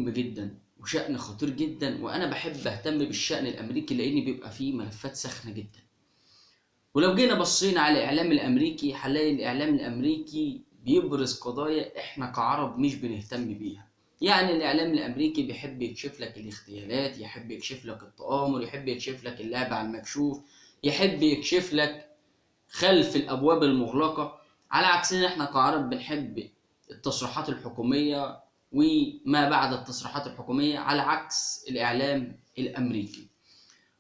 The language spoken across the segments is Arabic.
مهم جدا وشأن خطير جدا، وانا بحب اهتم بالشأن الامريكي لان بيبقى فيه ملفات ساخنة جدا. ولو جينا بصينا على الاعلام الامريكي هنلاقي الاعلام الامريكي بيبرز قضايا احنا كعرب مش بنهتم بيها. يعني الاعلام الامريكي بيحب يكشف لك الاغتيالات، يحب يكشف لك التآمر، يحب يكشف لك اللعب على المكشوف، يحب يكشف لك خلف الابواب المغلقة، على عكسنا احنا كعرب بنحب التصريحات الحكومية وما بعد التصريحات الحكومية، على عكس الاعلام الامريكي.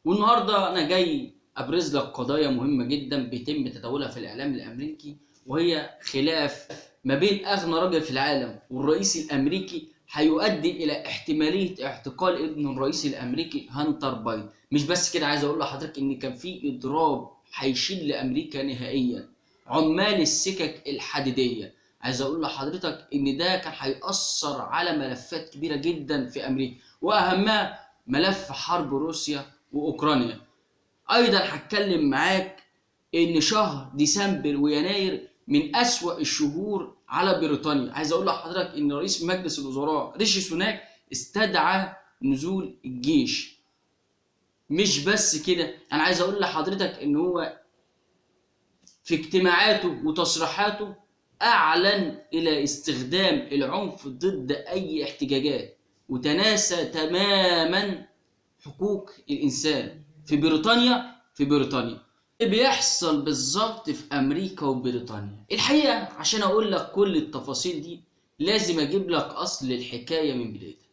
والنهارده انا جاي ابرز لك قضايا مهمه جدا بيتم تداولها في الاعلام الامريكي، وهي خلاف ما بين اغنى راجل في العالم والرئيس الامريكي هيؤدي الى احتماليه اعتقال ابن الرئيس الامريكي هانتر بايدن. مش بس كده، عايز اقول لحضرتك ان كان في اضراب هيشيل لامريكا نهائيا عمال السكك الحديديه. عايز اقول لحضرتك ان ده كان هيأثر على ملفات كبيره جدا في امريكا، واهمها ملف حرب روسيا واوكرانيا. ايضا هتكلم معاك ان شهر ديسمبر ويناير من اسوأ الشهور على بريطانيا. عايز اقول لحضرتك ان رئيس مجلس الوزراء ريشي سوناك استدعى نزول الجيش. مش بس كده، انا عايز اقول لحضرتك ان هو في اجتماعاته وتصريحاته اعلن الى استخدام العنف ضد اي احتجاجات، وتناسى تماما حقوق الانسان في بريطانيا. اللي بيحصل بالظبط في امريكا وبريطانيا الحقيقه، عشان اقول لك كل التفاصيل دي لازم اجيب لك اصل الحكايه من بدايتها.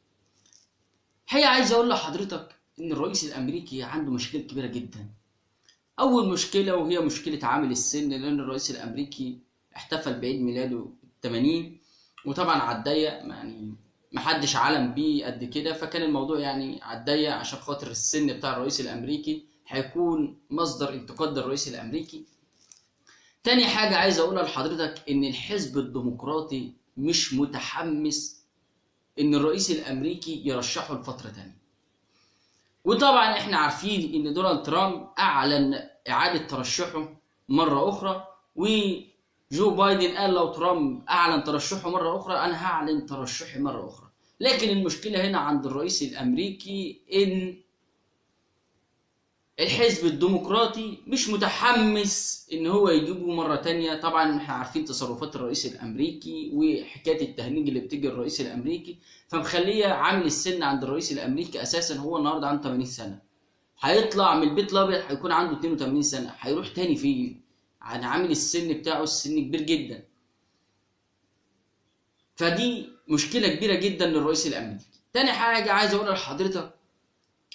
الحقيقه عايز اقول لحضرتك ان الرئيس الامريكي عنده مشكله كبيره جدا. اول مشكله وهي مشكله عامل السن، لان الرئيس الامريكي احتفل بعيد ميلاده 80، وطبعا عالضيق يعني محدش علم بيه قد كده، فكان الموضوع يعني عالضيق عشان خاطر السن بتاع الرئيس الامريكي هيكون مصدر انتقاد للرئيس الامريكي. تاني حاجة عايز اقولها لحضرتك ان الحزب الديمقراطي مش متحمس ان الرئيس الامريكي يرشحه لفترة تانية. وطبعا احنا عارفين ان دونالد ترامب اعلن اعادة ترشحه مرة اخرى، وجو بايدن قال لو ترامب اعلن ترشحه مرة اخرى انا هعلن ترشحي مرة اخرى. لكن المشكلة هنا عند الرئيس الامريكي ان الحزب الديمقراطي مش متحمس ان هو يجيبه مرة تانية. طبعا احنا عارفين تصرفات الرئيس الامريكي وحكاية التهنيج اللي بتيجي الرئيس الامريكي، فمخليه عامل السن عند الرئيس الامريكي اساسا هو النهارده عنده 80 سنة. هيطلع من البيت الابيض هيكون عنده 82 سنة، هيروح تاني فين؟ عامل السن بتاعه السن كبير جدا. فدي مشكلة كبيرة جدا للرئيس الامريكي. تاني حاجة عايز اقولها لحضرتك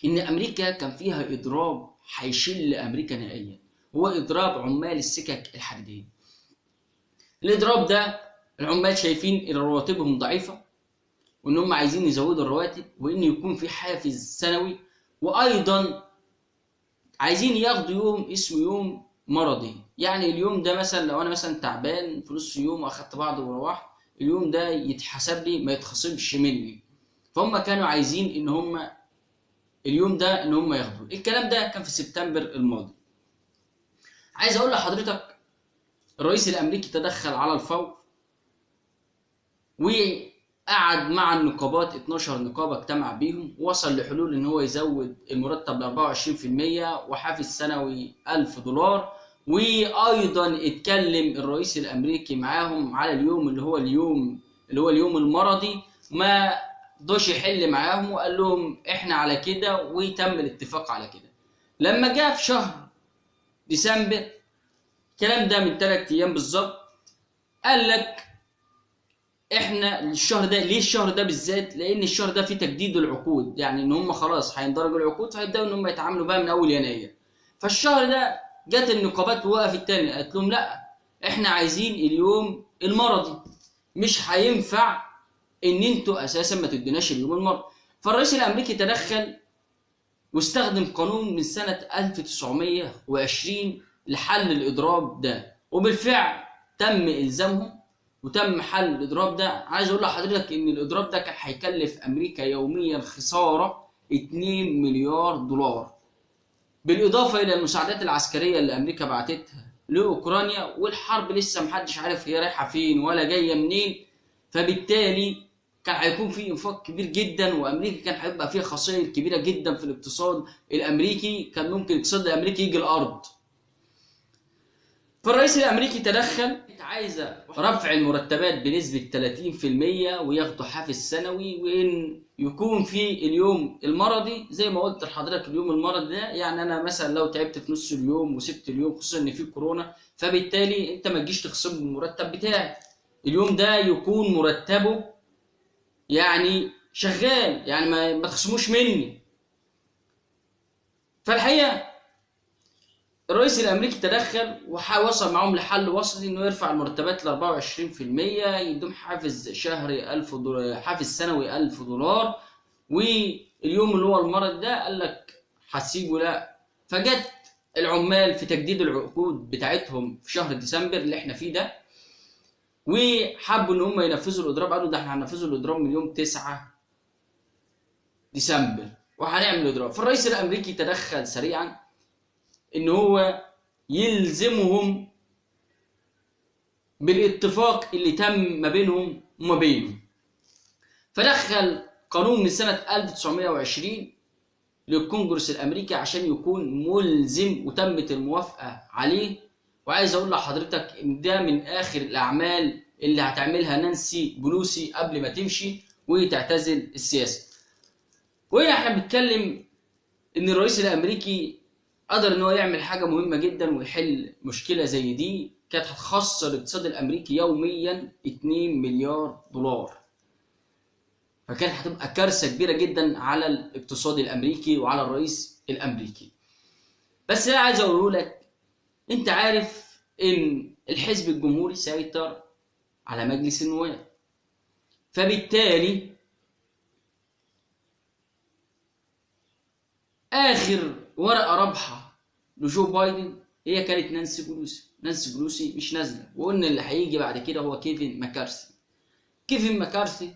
ان امريكا كان فيها اضراب هيشيل لامريكا نهائيا، هو اضراب عمال السكك الحديديه. الاضراب ده العمال شايفين ان رواتبهم ضعيفه، وان هم عايزين يزودوا الرواتب، وان يكون في حافز سنوي، وايضا عايزين ياخدوا يوم اسمه يوم مرضي. يعني اليوم ده مثلا لو انا مثلا تعبان في نص يوم واخدت بعض وروحت، اليوم ده يتحسب لي ما يتخصمش مني. فهم كانوا عايزين ان هم اليوم ده ان هم ياخدوه. الكلام ده كان في سبتمبر الماضي. عايز اقول لحضرتك الرئيس الامريكي تدخل على الفور، وقعد مع النقابات 12 نقابه اجتمع بيهم، ووصل لحلول ان هو يزود المرتب ل 24% وحافز سنوي $1000. وايضا اتكلم الرئيس الامريكي معاهم على اليوم اللي هو اليوم المرضي، ما دوش يحل معاهم وقال لهم احنا على كده، وتم الاتفاق على كده. لما جاء في شهر ديسمبر، الكلام ده من 3 ايام بالظبط، قال لك احنا الشهر ده، ليه الشهر ده بالذات؟ لان الشهر ده فيه تجديد العقود، يعني ان هم خلاص هيندرجوا العقود فهيبداوا ان هم يتعاملوا بقى من اول يناير. فالشهر ده جت النقابات وقفت تاني، قالت لهم لا احنا عايزين اليوم المرضي، مش هينفع ان انتوا اساسا ما تديناش اليوم المرضي. فالرئيس الامريكي تدخل واستخدم قانون من سنة 1920 لحل الإضراب ده، وبالفعل تم إلزامهم وتم حل الإضراب ده. عايز أقول لحضرتك إن الإضراب ده كان هيكلف أمريكا يوميا خسارة 2 مليار دولار، بالإضافة إلى المساعدات العسكرية اللي أمريكا بعتتها لأوكرانيا، والحرب لسه محدش عارف هي رايحة فين ولا جاية منين. فبالتالي كان هيكون في انفاق كبير جدا، وامريكا كان هيبقى فيها خسائر كبيره جدا في الاقتصاد الامريكي، كان ممكن الاقتصاد الامريكي يجي الارض. فالرئيس الامريكي تدخل، عايزه رفع المرتبات بنسبه 30% وياخدوا حافز سنوي، وان يكون في اليوم المرضي زي ما قلت لحضرتك. اليوم المرضي ده يعني انا مثلا لو تعبت في نص اليوم وسبت اليوم، خصوصا ان في كورونا، فبالتالي انت ما تجيش تخصم المرتب بتاعي، اليوم ده يكون مرتبه يعني شغال، يعني ما تخصموش مني. فالحقيقه الرئيس الامريكي تدخل ووصل معاهم لحل وسطي انه يرفع المرتبات ل 24%، يدوم حافز شهري 1000 دولار، حافز سنوي 1000 دولار، واليوم اللي هو المرض ده قال لك هتسيبه لا. فجت العمال في تجديد العقود بتاعتهم في شهر ديسمبر اللي احنا فيه ده، وحبوا ان هم ينفذوا الاضراب، قالوا ده احنا هننفذوا الاضراب من يوم 9 ديسمبر وهنعمل الاضراب. فالرئيس الامريكي تدخل سريعا ان هو يلزمهم بالاتفاق اللي تم ما بينهم وما بينه. فدخل قانون من سنة 1920 للكونجرس الامريكي عشان يكون ملزم وتمت الموافقة عليه. وعايز اقول لحضرتك ان ده من اخر الاعمال اللي هتعملها نانسي بلوسي قبل ما تمشي وتعتزل السياسة. وهنا احنا بنتكلم ان الرئيس الامريكي قدر ان هو يعمل حاجه مهمه جدا ويحل مشكله زي دي كانت هتخسر الاقتصاد الامريكي يوميا 2 مليار دولار. فكانت هتبقى كارثه كبيره جدا على الاقتصاد الامريكي وعلى الرئيس الامريكي. بس انا عايز اقوله لك، انت عارف ان الحزب الجمهوري سيطر على مجلس النواب، فبالتالي اخر ورقه رابحه لجو بايدن هي كانت نانسي بلوسي. نانسي بلوسي مش نازله، وقلنا اللي هيجي بعد كده هو كيفن ماكارثي. كيفن ماكارثي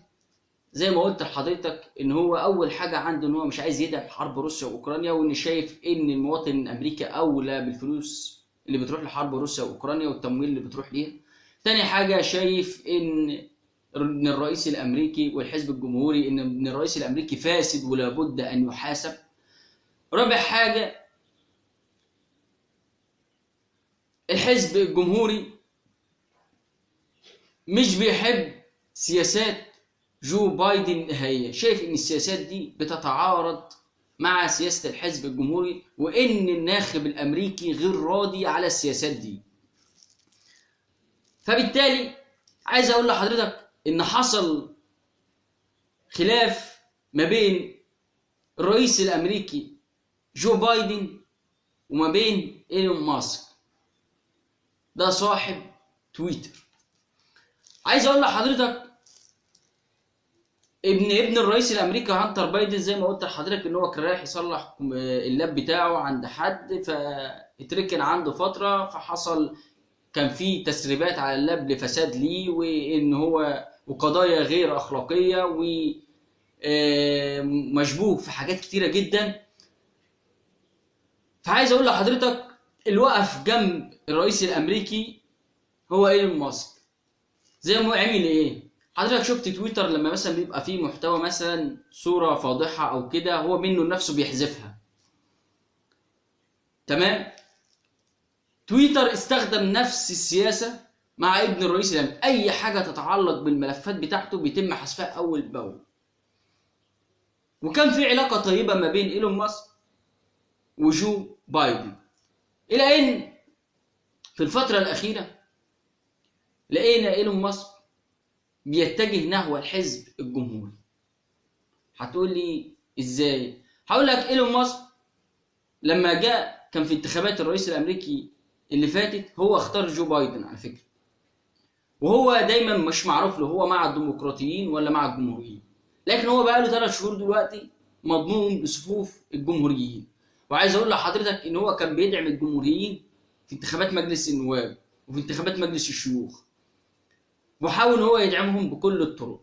زي ما قلت لحضرتك ان هو اول حاجه عنده ان هو مش عايز يدعم حرب روسيا واوكرانيا، وان شايف ان المواطن الامريكي اولى بالفلوس اللي بتروح لحرب روسيا واوكرانيا والتمويل اللي بتروح ليها. تاني حاجه شايف ان الرئيس الامريكي والحزب الجمهوري ان الرئيس الامريكي فاسد ولا بد ان يحاسب. رابع حاجه الحزب الجمهوري مش بيحب سياسات جو بايدن نهائيا، شايف ان السياسات دي بتتعارض مع سياسة الحزب الجمهوري، وان الناخب الامريكي غير راضي على السياسات دي. فبالتالي عايز اقول لحضرتك ان حصل خلاف ما بين الرئيس الامريكي جو بايدن وما بين ايلون ماسك، ده صاحب تويتر. عايز اقول لحضرتك ابن الرئيس الامريكي هانتر بايدن زي ما قلت لحضرتك ان هو كان رايح يصلح اللاب بتاعه عند حد، فاتركن عنده فتره، فحصل كان في تسريبات على اللاب لفساد ليه، وان هو وقضايا غير اخلاقيه ومشبوه في حاجات كتيره جدا. فعايز اقول لحضرتك اللي وقف جنب الرئيس الامريكي هو ايلون ماسك. زي ما هو عمل ايه؟ حضرتك شفت تويتر لما مثلا بيبقى فيه محتوى مثلا صورة فاضحة او كده، هو منه نفسه بيحذفها. تمام؟ تويتر استخدم نفس السياسة مع ابن الرئيس الامريكي، اي حاجة تتعلق بالملفات بتاعته بيتم حذفها اول باول. وكان في علاقة طيبة ما بين ايلون ماسك وجو بايدن، الى ان في الفترة الاخيرة لقينا ايلون ماسك بيتجه نحو الحزب الجمهوري. هتقول لي ازاي؟ هقول لك ايلون ماسك لما جاء كان في انتخابات الرئيس الامريكي اللي فاتت هو اختار جو بايدن على فكره، وهو دايما مش معروف له هو مع الديمقراطيين ولا مع الجمهوريين، لكن هو بقى له 3 شهور دلوقتي مضموم بصفوف الجمهوريين. وعايز اقول لحضرتك ان هو كان بيدعم الجمهوريين في انتخابات مجلس النواب وفي انتخابات مجلس الشيوخ، وحاول هو يدعمهم بكل الطرق.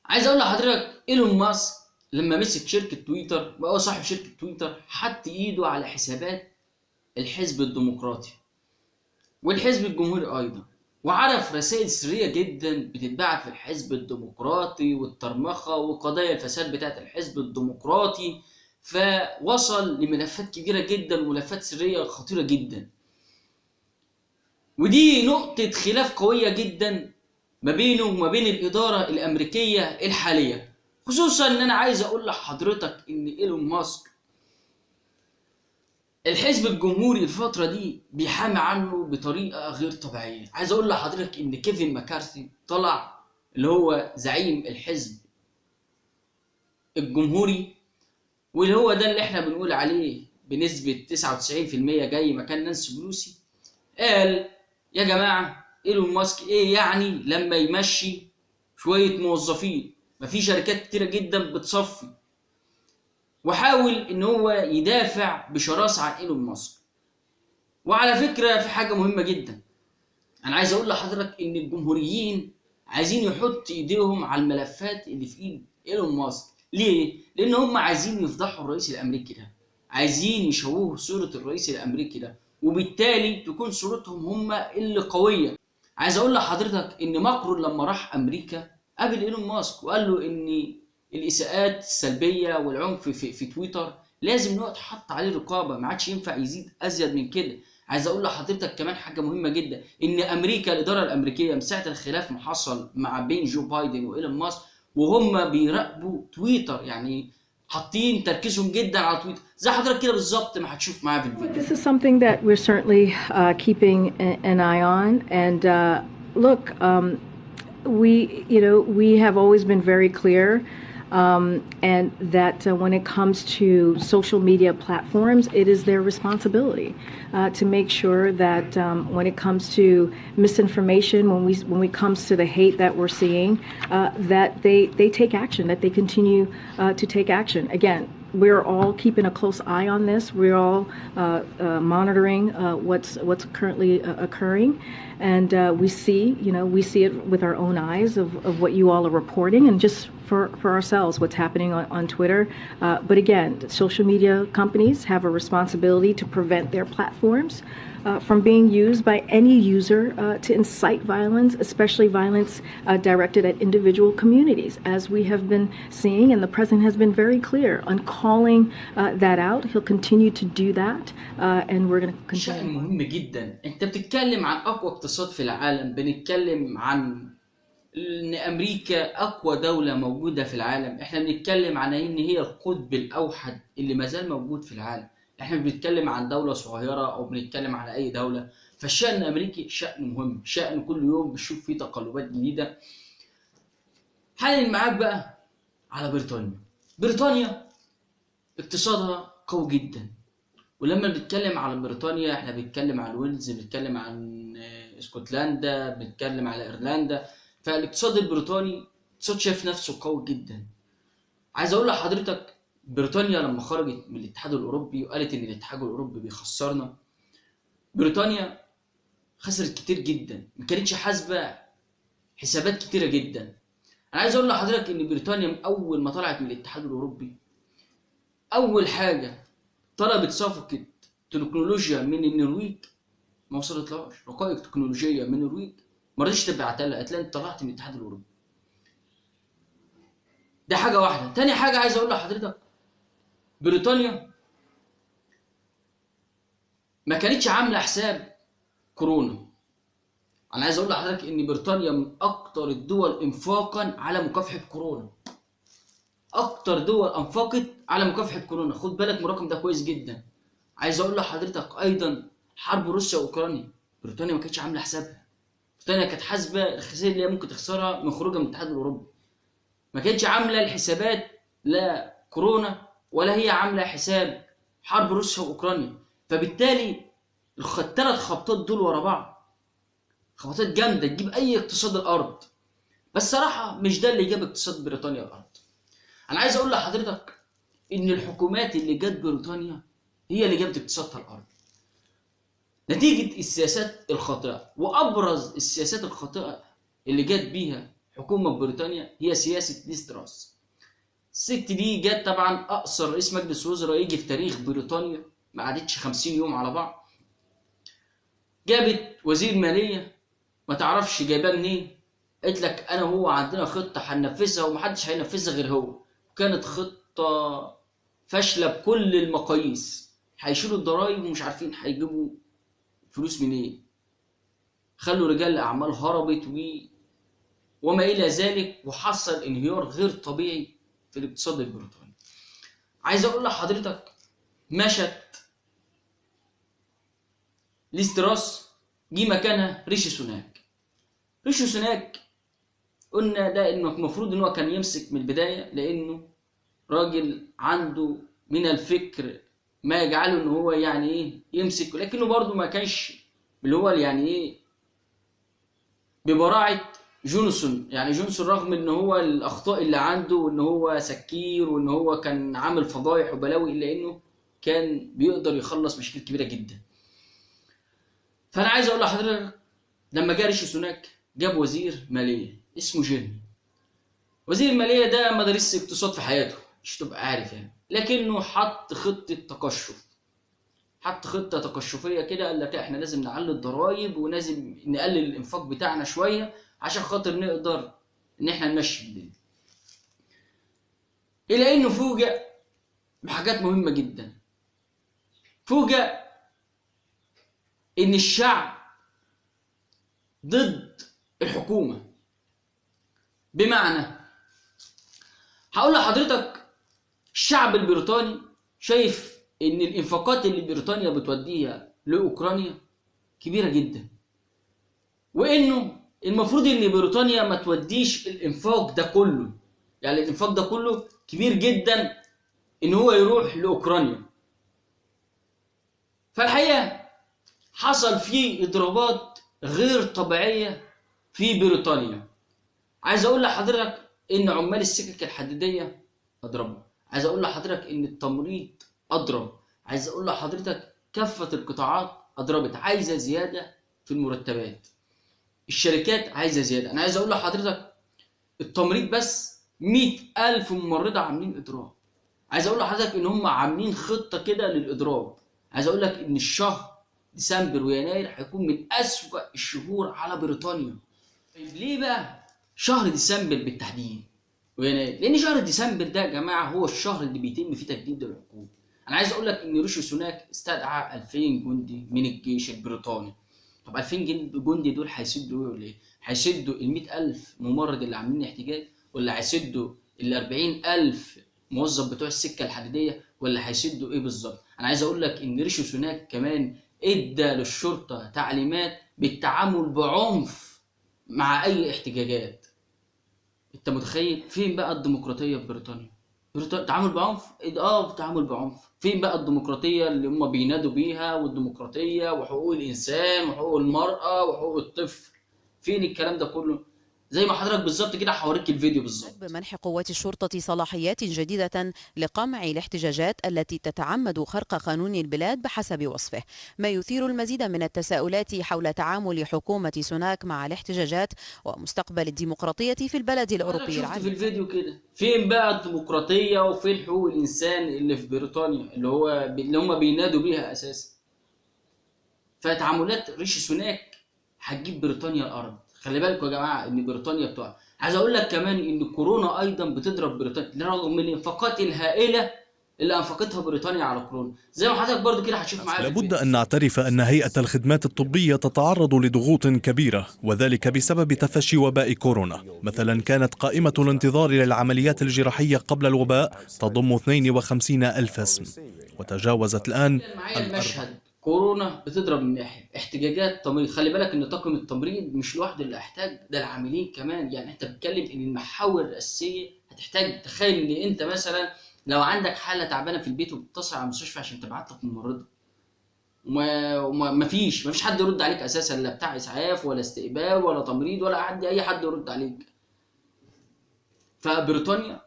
عايز اقول لحضرتك ايلون ماسك لما مسك شركه تويتر بقى هو صاحب شركه تويتر، حط ايده على حسابات الحزب الديمقراطي والحزب الجمهوري ايضا. وعرف رسائل سرية جدا بتتبعت في الحزب الديمقراطي والترمخة وقضايا الفساد بتاعت الحزب الديمقراطي، فوصل لملفات كبيرة جدا وملفات سرية خطيرة جدا. ودي نقطة خلاف قوية جدا ما بينه وما بين الإدارة الأمريكية الحالية، خصوصا إن أنا عايز أقول لحضرتك إن إيلون ماسك الحزب الجمهوري الفترة دي بيحامي عنه بطريقة غير طبيعية. عايز أقول لحضرتك إن كيفن ماكارثي طلع اللي هو زعيم الحزب الجمهوري، واللي هو ده اللي إحنا بنقول عليه بنسبة 99% جاي مكان نانسي بلوسي، قال يا جماعة إيلون ماسك إيه يعني لما يمشي شوية موظفين؟ ما في شركات كتيرة جدا بتصفي، وحاول إن هو يدافع بشراسة عن إيلون ماسك. وعلى فكرة في حاجة مهمة جدا، أنا عايز أقول لحضرتك إن الجمهوريين عايزين يحط إيديهم على الملفات اللي في إيد إيلون ماسك. ليه؟ لأن هم عايزين يفضحوا الرئيس الأمريكي ده، عايزين يشوهوا صورة الرئيس الأمريكي ده، وبالتالي تكون صورتهم هم اللي قوية. عايز أقول لحضرتك إن ماكرون لما راح أمريكا قابل إيلون ماسك وقال له إن الإساءات السلبية والعنف في تويتر لازم إن هو يتحط عليه رقابة، ما عادش ينفع يزيد أزيد من كده. عايز اقول لحضرتك كمان حاجه مهمه جدا، ان امريكا الاداره الامريكيه من ساعه الخلاف ما حصل مع بين جو بايدن وايلون ماسك وهم بيراقبوا تويتر، يعني حاطين تركيزهم جدا على تويتر زي حضرتك كده بالظبط ما هتشوف معايا في الفيديو. This is something that we're certainly keeping an eye on, and look, we have always been very clear. And that when it comes to social media platforms, it is their responsibility to make sure that when it comes to misinformation, when it comes to the hate that we're seeing, that they take action, that they continue to take action. Again, we're all keeping a close eye on this. We're all monitoring what's currently occurring, and we see it with our own eyes of what you all are reporting, and just for ourselves what's happening on Twitter. But again, social media companies have a responsibility to prevent their platforms from being used by any user to incite violence, especially violence directed at individual communities, as we have been seeing, and the president has been very clear on calling that out. He'll continue to do that, and we're going to continue. شيء مهم جدا، انت بتتكلم عن اقوى اقتصاد في العالم، بنتكلم عن ان امريكا اقوى دولة موجودة في العالم، احنا بنتكلم عن ان هي القطب الاوحد اللي مازال موجود في العالم، احنا بنتكلم عن دولة صغيرة او بنتكلم على اي دولة. فالشأن الامريكي شأن مهم، شأن كل يوم بنشوف فيه تقلبات جديدة. حالي معاك بقى على بريطانيا. بريطانيا اقتصادها قوي جدا، ولما بنتكلم على بريطانيا احنا بنتكلم عن ويلز، بنتكلم عن اسكتلندا، بنتكلم على ايرلندا. فالاقتصاد البريطاني اقتصاد شايف نفسه قوي جدا. عايز اقول لحضرتك بريطانيا لما خرجت من الاتحاد الاوروبي وقالت ان الاتحاد الاوروبي بيخسرنا، بريطانيا خسرت كتير جدا، ما كانتش حاسبه حسابات كتيره جدا. انا عايز اقول لحضرتك ان بريطانيا من اول ما طلعت من الاتحاد الاوروبي اول حاجه طلبت صفقه تكنولوجيا من النرويج، ما وصلتلهاش. رقائق تكنولوجيه من النرويج ما رضيتش تبعتها لها، قالت لها انت طلعت من الاتحاد الاوروبي. ده حاجه واحده. تاني حاجه عايز اقول لحضرتك، بريطانيا ما كانتش عامله حساب كورونا. انا عايز اقول لحضرتك ان بريطانيا من اكتر الدول انفاقا على مكافحه كورونا، اكتر دول انفقت على مكافحه كورونا. خد بالك من الرقم ده كويس جدا. عايز اقول لحضرتك ايضا حرب روسيا واوكرانيا بريطانيا ما كانتش عامله حسابها. بريطانيا كانت حاسبه الخسائر اللي هي ممكن تخسرها من خروجها من الاتحاد الاوروبي، ما كانتش عامله الحسابات لا كورونا ولا هي عامله حساب حرب روسيا واوكرانيا. فبالتالي الثلاث خبطات دول ورا بعض خبطات جامده تجيب اي اقتصاد الارض، بس صراحه مش ده اللي جاب اقتصاد بريطانيا الارض. انا عايز اقول لحضرتك ان الحكومات اللي جت بريطانيا هي اللي جابت اقتصادها الارض نتيجه السياسات الخاطئه. وابرز السياسات الخاطئه اللي جت بيها حكومه بريطانيا هي سياسه ليز تراس. الست دي جت طبعا اقصر رئيس مجلس وزراء يجي في تاريخ بريطانيا، ما عادتش 50 يوم على بعض. جابت وزير ماليه ما تعرفش جايباه منين، قالت لك انا وهو عندنا خطه هننفذها ومحدش هينفذها غير هو. كانت خطه فاشله بكل المقاييس، هيشيلوا الضرايب ومش عارفين هيجيبوا فلوس منين، خلوا رجال الاعمال هربت وما الى ذلك، وحصل انهيار غير طبيعي في الاقتصاد البريطاني. عايز اقول لحضرتك، مشت ليز تراس، جه مكانها ريشي سوناك. ريشي سوناك قلنا ده انه المفروض ان هو كان يمسك من البدايه، لانه راجل عنده من الفكر ما يجعله ان هو يعني ايه يمسك، لكنه برضه ما كانش اللي هو يعني ايه ببراعه جونسون. يعني جونسون رغم ان هو الاخطاء اللي عنده وان هو سكير وان هو كان عامل فضايح وبلاوي، الا انه كان بيقدر يخلص مشاكل كبيره جدا. فانا عايز اقول لحضرتك، لما جه ريشي سوناك جاب وزير ماليه اسمه جيرمي. وزير الماليه ده ما درسش اقتصاد في حياته، مش تبقى عارف يعني، لكنه حط خطه تقشف، حط خطه تقشفيه كده. قال لك احنا لازم نعلي الضرايب ولازم نقلل الانفاق بتاعنا شويه عشان خاطر نقدر ان احنا نمشي الدنيا. الى انه فوجئ بحاجات مهمه جدا. فوجئ ان الشعب ضد الحكومه. بمعنى، هقول لحضرتك، الشعب البريطاني شايف ان الانفاقات اللي بريطانيا بتوديها لاوكرانيا كبيره جدا، وانه المفروض ان بريطانيا ما توديش الانفاق ده كله، يعني الانفاق ده كله كبير جدا ان هو يروح لاوكرانيا. فالحقيقه حصل فيه اضرابات غير طبيعيه في بريطانيا. عايز اقول لحضرتك ان عمال السكك الحديديه اضربوا، عايز اقول لحضرتك ان التمريض اضرب، عايز اقول لحضرتك كافه القطاعات اضربت، عايزه زياده في المرتبات، الشركات عايزه زياده. انا عايز اقول لحضرتك التمريض بس 100,000 ممرضه عاملين اضراب. عايز اقول لحضرتك ان هم عاملين خطه كده للاضراب. عايز اقول لك ان الشهر ديسمبر ويناير هيكون من اسوأ الشهور على بريطانيا. طيب ليه بقى شهر ديسمبر بالتحديد ويناير؟ لان شهر ديسمبر ده يا جماعه هو الشهر اللي بيتم فيه تجديد العقود. انا عايز اقول لك ان ريشي سوناك استدعى 2000 جندي من الجيش البريطاني. طب 2000 جندي دول هيسدوا ايه ولا ايه؟ هيسدوا ال 100,000 ممرض اللي عاملين احتجاج، ولا هيسدوا ال 40,000 موظف بتوع السكه الحديديه، ولا هيسدوا ايه بالظبط؟ انا عايز اقول لك ان ريشي سوناك كمان ادى للشرطه تعليمات بالتعامل بعنف مع اي احتجاجات. انت متخيل؟ فين بقى الديمقراطيه في بريطانيا؟ تعامل بعنف؟ تعامل بعنف. فين بقى الديمقراطيه اللي هم بينادوا بيها، والديمقراطيه وحقوق الانسان وحقوق المراه وحقوق الطفل؟ فين الكلام ده كله؟ زي ما حضرتك بالظبط كده هوريك الفيديو بالظبط. بمنح قوات الشرطة صلاحيات جديدة لقمع الاحتجاجات التي تتعمد خرق قانون البلاد بحسب وصفه، ما يثير المزيد من التساؤلات حول تعامل حكومة سوناك مع الاحتجاجات ومستقبل الديمقراطية في البلد الأوروبي العربي. شفت في الفيديو كده فين بقى الديمقراطية وفين حقوق الإنسان اللي في بريطانيا اللي هم بينادوا بيها أساسا؟ فتعاملات ريشي سوناك هتجيب بريطانيا الأرض. خلي بالكم يا جماعة إن بريطانيا بتقع. عايز أقول لك كمان إن كورونا أيضا بتضرب بريطانيا رغم الإنفاقات الهائلة اللي أنفقتها بريطانيا على كورونا. زي ما حضرتك برضو كده هتشوف معايا. لابد أن نعترف أن هيئة الخدمات الطبية تتعرض لضغوط كبيرة، وذلك بسبب تفشي وباء كورونا. مثلا كانت قائمة الانتظار للعمليات الجراحية قبل الوباء تضم 52,000 اسم، وتجاوزت الآن المشهد. كورونا بتضرب من ناحيه، احتجاجات تمريض. خلي بالك ان طاقم التمريض مش لوحده اللي احتاج، ده العاملين كمان. يعني انت بتتكلم ان المحاور الرئيسيه هتحتاج. تخيل ان انت مثلا لو عندك حاله تعبانه في البيت وبتتصل على المستشفى عشان تبعت لك ممرضه، ومفيش حد يرد عليك اساسا، لا بتاع اسعاف ولا استقبال ولا تمريض ولا اي حد يرد عليك. فبريطانيا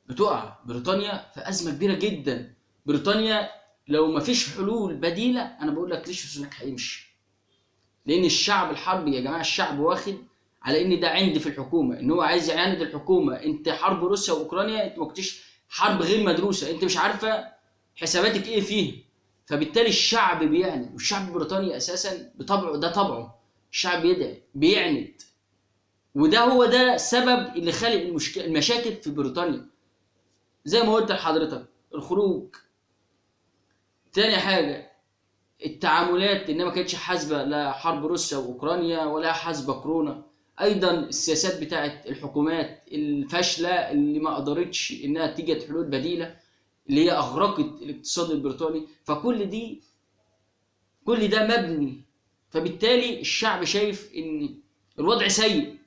بتقع، بريطانيا في ازمه كبيره جدا. بريطانيا لو مفيش حلول بديله، انا بقول لك ريشي سوناك هيمشي. لان الشعب الحربي يا جماعه، الشعب واخد على ان ده عند في الحكومه، ان هو عايز يعاند الحكومه. انت حرب روسيا واوكرانيا انت ما كنتش حرب غير مدروسه، انت مش عارفه حساباتك ايه فيه. فبالتالي الشعب بيعند، والشعب البريطاني اساسا بطبعه ده طبعه الشعب بيدعي بيعند، وده هو ده سبب اللي خلق المشاكل في بريطانيا زي ما قلت لحضرتك. الخروج، تاني حاجة التعاملات انها ما كانتش حاسبة لا حرب روسيا واوكرانيا ولا حاسبة كورونا، ايضا السياسات بتاعت الحكومات الفاشلة اللي ما قدرتش انها تيجي حلول بديلة اللي هي اغرقت الاقتصاد البريطاني. كل ده مبني، فبالتالي الشعب شايف ان الوضع سيء،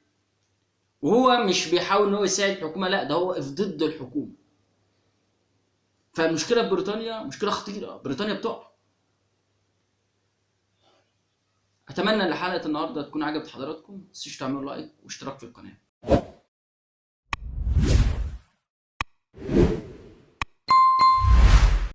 وهو مش بيحاول ان هو يساعد الحكومه، لا ده هو واقف ضد الحكومه. فالمشكله في بريطانيا مشكله خطيره، بريطانيا بتقع. اتمنى ان حلقه النهارده تكون عجبت حضراتكم، ما تنسوش تعملوا لايك واشتراك في القناه.